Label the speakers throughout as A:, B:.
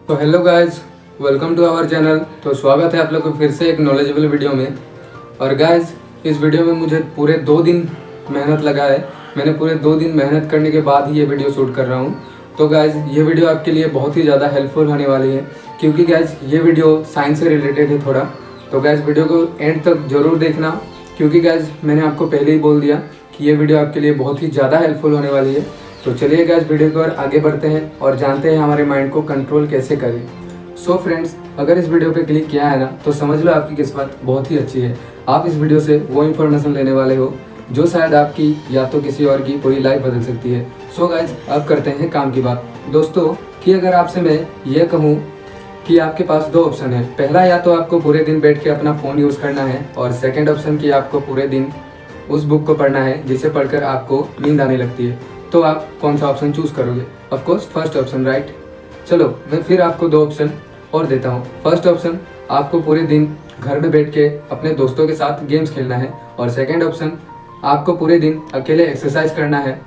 A: तो hello guys, welcome to our channel. तो स्वागत है आप लोग को फिर से एक नॉलेजेबल वीडियो में। और गाइज, इस वीडियो में मुझे पूरे 2 दिन मेहनत लगा है। मैंने पूरे 2 दिन मेहनत करने के बाद ही ये वीडियो शूट कर रहा हूँ। तो गाइज, ये वीडियो आपके लिए बहुत ही ज़्यादा हेल्पफुल होने वाली है, क्योंकि गाइज ये वीडियो साइंस से रिलेटेड है थोड़ा। तो गाइज वीडियो को एंड तक ज़रूर देखना, क्योंकि गाइज मैंने आपको पहले ही बोल दिया कि ये वीडियो आपके लिए बहुत ही ज़्यादा हेल्पफुल होने वाली है। तो चलिए गाइस, वीडियो की ओर आगे बढ़ते हैं और जानते हैं हमारे माइंड को कंट्रोल कैसे करें। सो फ्रेंड्स, अगर इस वीडियो पे क्लिक किया है ना, तो समझ लो आपकी किस्मत बहुत ही अच्छी है। आप इस वीडियो से वो इन्फॉर्मेशन लेने वाले हो जो शायद आपकी या तो किसी और की पूरी लाइफ बदल सकती है। सो गाइस, अब करते हैं काम की बात। दोस्तों, कि अगर आपसे मैं ये कहूँ कि आपके पास 2 ऑप्शन है। पहला, या तो आपको पूरे दिन बैठ के अपना फ़ोन यूज़ करना है, और सेकेंड ऑप्शन कि आपको पूरे दिन उस बुक को पढ़ना है जिसे पढ़कर आपको नींद आने लगती है। तो आप कौन सा ऑप्शन चूज़ करोगे? Of course first option, right. चलो मैं फिर आपको 2 ऑप्शन और देता हूँ। फर्स्ट ऑप्शन, आपको पूरे दिन घर में बैठ के अपने दोस्तों के साथ गेम्स खेलना है, और सेकंड ऑप्शन, आपको पूरे दिन अकेले एक्सरसाइज करना है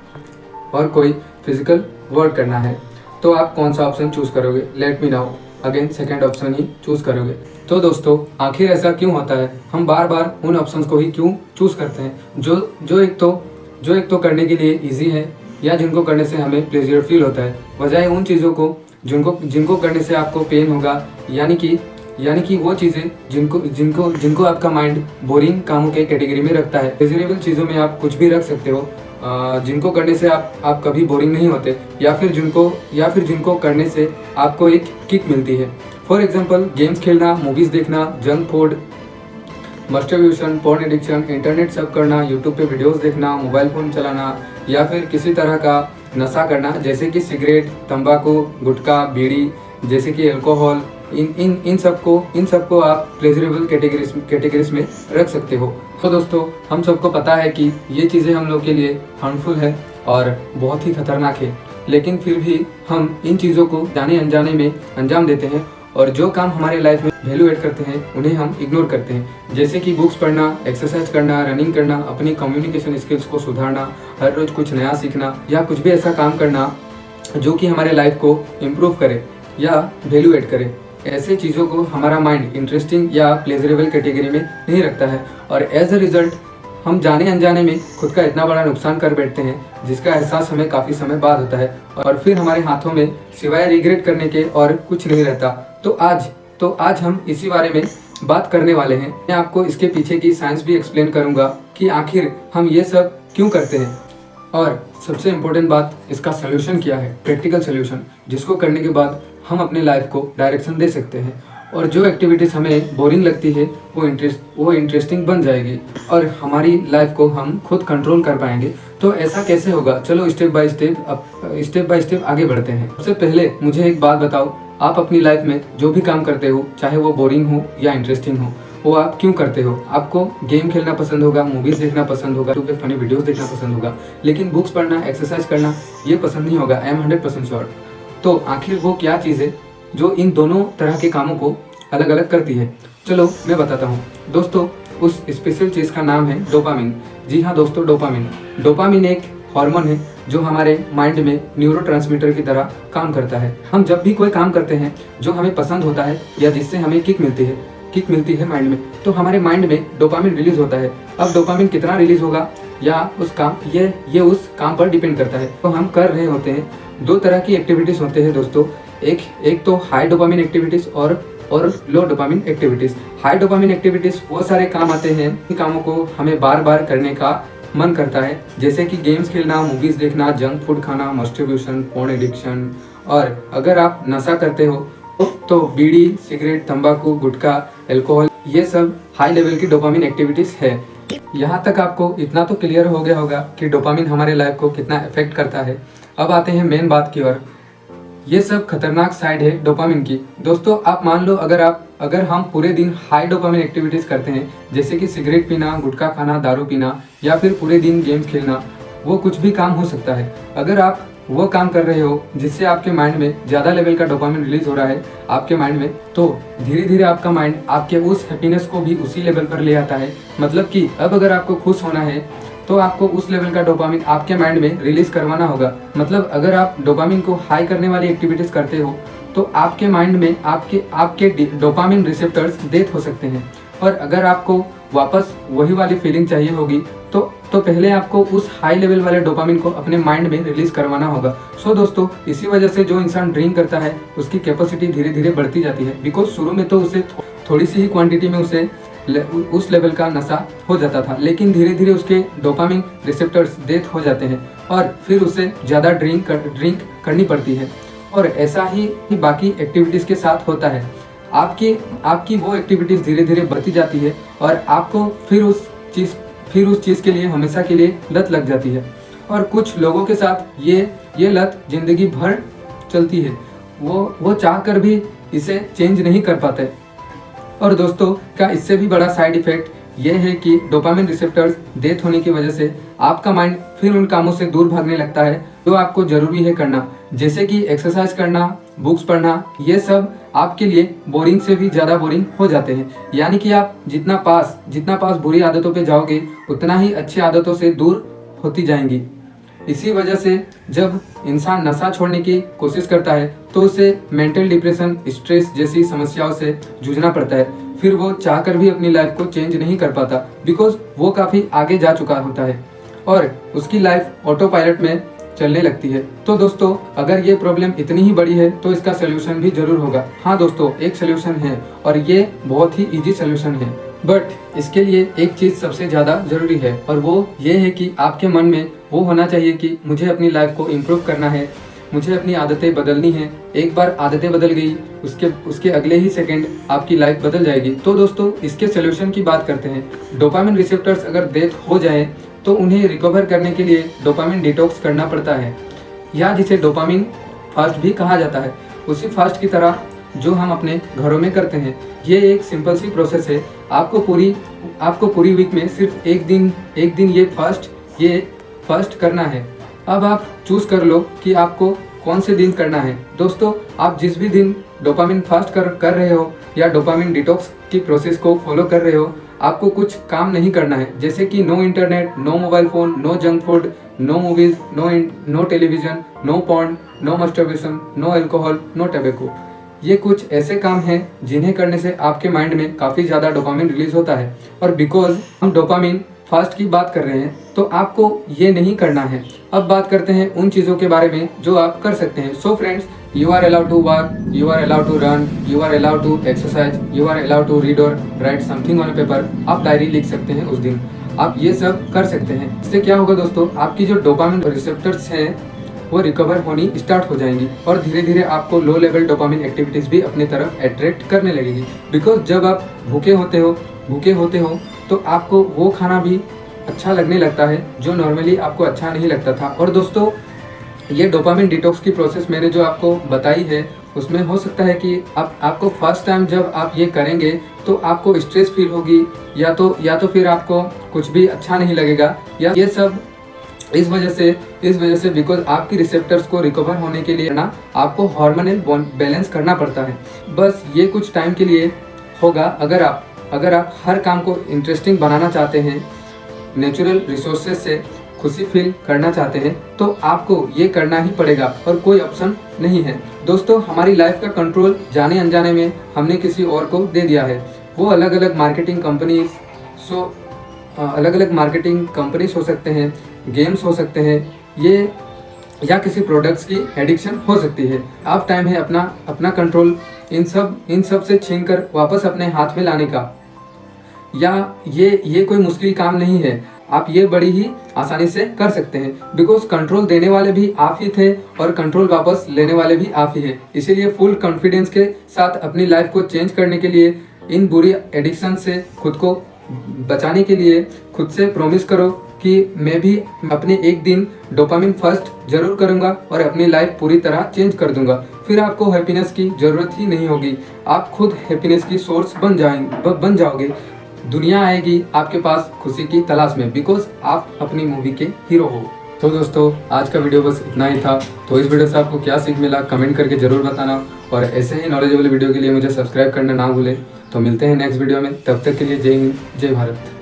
A: और कोई फिजिकल वर्क करना है। तो आप कौन सा ऑप्शन चूज़ करोगे? Let me know. Again second option ही चूज़ करोगे। तो दोस्तों, आखिर ऐसा क्यों होता है? हम बार बार उन ऑप्शंस को ही क्यों चूज़ करते हैं जो एक तो करने के लिए ईजी है, या जिनको करने से हमें प्लेजर फील होता है, बजाय उन चीज़ों को जिनको करने से आपको पेन होगा। यानी कि वो चीज़ें जिनको आपका माइंड बोरिंग कामों के कैटेगरी में रखता है। प्लेजरेबल चीज़ों में आप कुछ भी रख सकते हो, जिनको करने से आप कभी बोरिंग नहीं होते, या फिर जिनको करने से आपको एक किक मिलती है। फॉर एग्जाम्पल, गेम्स खेलना, मूवीज़ देखना, junk food, masturbation, porn addiction, internet surf करना, यूट्यूब पे वीडियोस देखना, मोबाइल फ़ोन चलाना, या फिर किसी तरह का नशा करना, जैसे कि सिगरेट, तंबाकू, गुटखा, बीड़ी, जैसे कि अल्कोहल। इन सबको आप प्लेजरेबल कैटेगरीज में रख सकते हो। तो दोस्तों, हम सबको पता है कि ये चीज़ें हम लोग के लिए हार्मफुल है और बहुत ही खतरनाक है, लेकिन फिर भी हम इन चीज़ों को जाने अनजाने में अंजाम देते हैं, और जो काम हमारे लाइफ में वैल्यू ऐड करते हैं उन्हें हम इग्नोर करते हैं। जैसे कि बुक्स पढ़ना, एक्सरसाइज करना, रनिंग करना, अपनी कम्युनिकेशन स्किल्स को सुधारना, हर रोज कुछ नया सीखना, या कुछ भी ऐसा काम करना जो कि हमारे लाइफ को इम्प्रूव करे या वैल्यू ऐड करे। ऐसे चीज़ों को हमारा माइंड इंटरेस्टिंग या प्लेजरेबल कैटेगरी में नहीं रखता है, और एज अ रिजल्ट हम जाने अनजाने में खुद का इतना बड़ा नुकसान कर बैठते हैं, जिसका एहसास हमें काफ़ी समय बाद होता है, और फिर हमारे हाथों में सिवाय रिग्रेट करने के और कुछ नहीं रहता। तो आज हम इसी बारे में बात करने वाले हैं। मैं आपको इसके पीछे की साइंस भी एक्सप्लेन करूंगा कि आखिर हम ये सब क्यों करते हैं, और सबसे इम्पोर्टेंट बात, इसका सोल्यूशन क्या है, प्रैक्टिकल सोल्यूशन, जिसको करने के बाद हम अपने लाइफ को डायरेक्शन दे सकते हैं, और जो एक्टिविटीज़ हमें बोरिंग लगती है वो इंटरेस्टिंग बन जाएगी, और हमारी लाइफ को हम खुद कंट्रोल कर पाएंगे। तो ऐसा कैसे होगा? चलो स्टेप बाय स्टेप आगे बढ़ते हैं। सबसे पहले मुझे एक बात बताओ, आप अपनी लाइफ में जो भी काम करते हो, चाहे वो बोरिंग हो या इंटरेस्टिंग हो, वो आप क्यों करते हो? आपको गेम खेलना पसंद होगा, मूवीज़ देखना पसंद होगा, यूट्यूब पे फनी वीडियोस देखना पसंद होगा, लेकिन बुक्स पढ़ना, एक्सरसाइज करना ये पसंद नहीं होगा। I am 100% sure. तो आखिर वो क्या चीज़ है जो इन दोनों तरह के कामों को अलग अलग करती है? चलो मैं बताता हूँ। दोस्तों, उस स्पेशल चीज़ का नाम है डोपामिन। जी हाँ दोस्तों, डोपामिन एक हार्मोन है जो हमारे माइंड में न्यूरोट्रांसमीटर की तरह काम करता है। हम जब भी कोई काम करते हैं जो हमें पसंद होता है या जिससे हमें किक मिलती है माइंड में, तो हमारे माइंड में डोपामिन रिलीज होता है। अब डोपामिन कितना रिलीज होगा या ये उस काम पर डिपेंड करता है। तो हम कर रहे होते हैं 2 तरह की एक्टिविटीज़ होते हैं दोस्तों। एक तो हाई डोपामिन एक्टिविटीज़ और low dopamine activities. High dopamine activities वो सारे काम आते हैं, इन कामों को हमें बार बार करने का मन करता है, जैसे कि गेम्स खेलना, मूवीज़ देखना, जंक फूड खाना, मस्टरब्यूशन, पोर्न एडिक्शन। और अगर आप नशा करते हो तो बीड़ी, सिगरेट, तंबाकू, गुटखा, अल्कोहल, ये सब हाई लेवल की डोपामिन एक्टिविटीज़ है। यहाँ तक आपको इतना तो क्लियर हो गया होगा कि डोपामिन हमारे लाइफ को कितना इफेक्ट करता है। अब आते हैं मेन बात की ओर। ये सब खतरनाक साइड है डोपामिन की। दोस्तों, आप मान लो अगर हम पूरे दिन हाई डोपामिन एक्टिविटीज़ करते हैं, जैसे कि सिगरेट पीना, गुटखा खाना, दारू पीना, या फिर पूरे दिन गेम्स खेलना, वो कुछ भी काम हो सकता है। अगर आप वो काम कर रहे हो जिससे आपके माइंड में ज़्यादा लेवल का डोपामिन रिलीज हो रहा है आपके माइंड में, तो धीरे धीरे आपका माइंड आपके उस हैप्पीनेस को भी उसी लेवल पर ले आता है। मतलब कि अब अगर आपको खुश होना है तो आपको उस लेवल का डोपामिन आपके माइंड में रिलीज करवाना होगा। मतलब अगर आप डोपामिन को हाई करने वाली एक्टिविटीज़ करते हो तो आपके माइंड में आपके डोपामिन रिसेप्टर्स डेथ हो सकते हैं। और अगर आपको वापस वही वाली फीलिंग चाहिए होगी तो पहले आपको उस हाई लेवल वाले डोपामिन को अपने माइंड में रिलीज करवाना होगा। सो दोस्तों, इसी वजह से जो इंसान ड्रिंक करता है उसकी कैपेसिटी धीरे धीरे बढ़ती जाती है। बिकॉज शुरू में तो उसे थोड़ी सी ही क्वांटिटी में उसे उस लेवल का नशा हो जाता था, लेकिन धीरे धीरे उसके डोपामिन रिसेप्टर्स डेथ हो जाते हैं और फिर उसे ज़्यादा ड्रिंक करनी पड़ती है। और ऐसा ही बाकी एक्टिविटीज़ के साथ होता है। आपकी वो एक्टिविटीज़ धीरे धीरे बढ़ती जाती है और आपको फिर उस चीज़ के लिए हमेशा के लिए लत लग जाती है। और कुछ लोगों के साथ ये लत जिंदगी भर चलती है, वो चाह कर भी इसे चेंज नहीं कर पाते। और दोस्तों, का इससे भी बड़ा साइड इफेक्ट ये है कि डोपामिन रिसेप्टर्स डेथ होने की वजह से आपका माइंड फिर उन कामों से दूर भागने लगता है जो आपको जरूरी है करना, जैसे कि एक्सरसाइज करना, बुक्स पढ़ना। ये सब आपके लिए बोरिंग से भी ज़्यादा बोरिंग हो जाते हैं। यानी कि आप जितना पास बुरी आदतों पे जाओगे उतना ही अच्छी आदतों से दूर होती जाएंगी। इसी वजह से जब इंसान नशा छोड़ने की कोशिश करता है तो उसे मेंटल डिप्रेशन, स्ट्रेस जैसी समस्याओं से जूझना पड़ता है। फिर वो चाहकर भी अपनी लाइफ को चेंज नहीं कर पाता, बिकॉज वो काफ़ी आगे जा चुका होता है और उसकी लाइफ ऑटो पायलट में चलने लगती है। तो दोस्तों, अगर ये प्रॉब्लम इतनी ही बड़ी है तो इसका सोल्यूशन भी जरूर होगा। हाँ दोस्तों, एक सोल्यूशन है और ये बहुत ही इजी सोल्यूशन है। बट इसके लिए एक चीज़ सबसे ज़्यादा ज़रूरी है और वो ये है कि आपके मन में वो होना चाहिए कि मुझे अपनी लाइफ को इम्प्रूव करना है, मुझे अपनी आदतें बदलनी है। एक बार आदतें बदल गई उसके अगले ही सेकंड आपकी लाइफ बदल जाएगी। तो दोस्तों, इसके सोल्यूशन की बात करते हैं। डोपामिन रिसेप्टर्स अगर डेथ हो जाए तो उन्हें रिकवर करने के लिए डोपामिन डिटॉक्स करना पड़ता है, या जिसे डोपामिन फास्ट भी कहा जाता है। उसी फास्ट की तरह जो हम अपने घरों में करते हैं। ये एक सिंपल सी प्रोसेस है। आपको पूरी वीक में सिर्फ एक दिन ये फास्ट करना है। अब आप चूज कर लो कि आपको कौन से दिन करना है। दोस्तों, आप जिस भी दिन डोपामिन फास्ट कर रहे हो या डोपामिन डिटॉक्स की प्रोसेस को फॉलो कर रहे हो, आपको कुछ काम नहीं करना है, जैसे कि no internet, no mobile phone, no junk food, no movies, no television, no porn, no masturbation, no alcohol, no tobacco. ये कुछ ऐसे काम हैं जिन्हें करने से आपके माइंड में काफ़ी ज़्यादा डोपामिन रिलीज होता है। और बिकॉज हम डोपामिन फास्ट की बात कर रहे हैं तो आपको ये नहीं करना है। अब बात करते हैं उन चीज़ों के बारे में जो आप कर सकते हैं। So friends, you are allowed to walk, you are allowed to run, you are allowed to exercise, you are allowed to read or write something on a paper। आप डायरी लिख सकते हैं उस दिन, आप ये सब कर सकते हैं। इससे क्या होगा दोस्तों, आपकी जो डोपामिन रिसेप्टर्स हैं वो रिकवर होनी स्टार्ट हो जाएंगी और धीरे धीरे आपको लो लेवल डोपामिन एक्टिविटीज़ भी अपनी तरफ अट्रैक्ट करने लगेगी। बिकॉज जब आप भूखे होते हो तो आपको वो खाना भी अच्छा लगने लगता है जो नॉर्मली आपको अच्छा नहीं लगता था। और दोस्तों, ये डोपामिन डिटॉक्स की प्रोसेस मैंने जो आपको बताई है उसमें हो सकता है कि आपको फर्स्ट टाइम जब आप ये करेंगे तो आपको स्ट्रेस फील होगी, या तो फिर आपको कुछ भी अच्छा नहीं लगेगा, या ये सब इस वजह से बिकॉज आपकी रिसेप्टर्स को रिकवर होने के लिए ना आपको हार्मोनल बैलेंस करना पड़ता है। बस ये कुछ टाइम के लिए होगा। अगर आप हर काम को इंटरेस्टिंग बनाना चाहते हैं, नेचुरल रिसोर्सेज से खुशी फील करना चाहते हैं, तो आपको ये करना ही पड़ेगा और कोई ऑप्शन नहीं है। दोस्तों, हमारी लाइफ का कंट्रोल जाने अनजाने में हमने किसी और को दे दिया है। वो अलग अलग मार्केटिंग कंपनीज हो सकते हैं, गेम्स हो सकते हैं, ये या किसी प्रोडक्ट्स की एडिक्शन हो सकती है। अब टाइम है अपना कंट्रोल इन सब से छीनकर वापस अपने हाथ में लाने का। या ये कोई मुश्किल काम नहीं है, आप ये बड़ी ही आसानी से कर सकते हैं। बिकॉज कंट्रोल देने वाले भी आप ही थे और कंट्रोल वापस लेने वाले भी आप ही है। इसीलिए फुल कॉन्फिडेंस के साथ अपनी लाइफ को चेंज करने के लिए, इन बुरी एडिक्शन से खुद को बचाने के लिए खुद से प्रॉमिस करो कि मैं भी अपने एक दिन डोपामिन फर्स्ट जरूर करूंगा और अपनी लाइफ पूरी तरह चेंज कर दूंगा। फिर आपको हैप्पीनेस की जरूरत ही नहीं होगी, आप खुद हैप्पीनेस की सोर्स बन जाओगे। दुनिया आएगी आपके पास खुशी की तलाश में, बिकॉज आप अपनी मूवी के हीरो हो। तो दोस्तों, आज का वीडियो बस इतना ही था। तो इस वीडियो से आपको क्या सीख मिला कमेंट करके जरूर बताना, और ऐसे ही नॉलेजेबल वीडियो के लिए मुझे सब्सक्राइब करना ना भूलें। तो मिलते हैं नेक्स्ट वीडियो में, तब तक के लिए जय हिंद, जय भारत।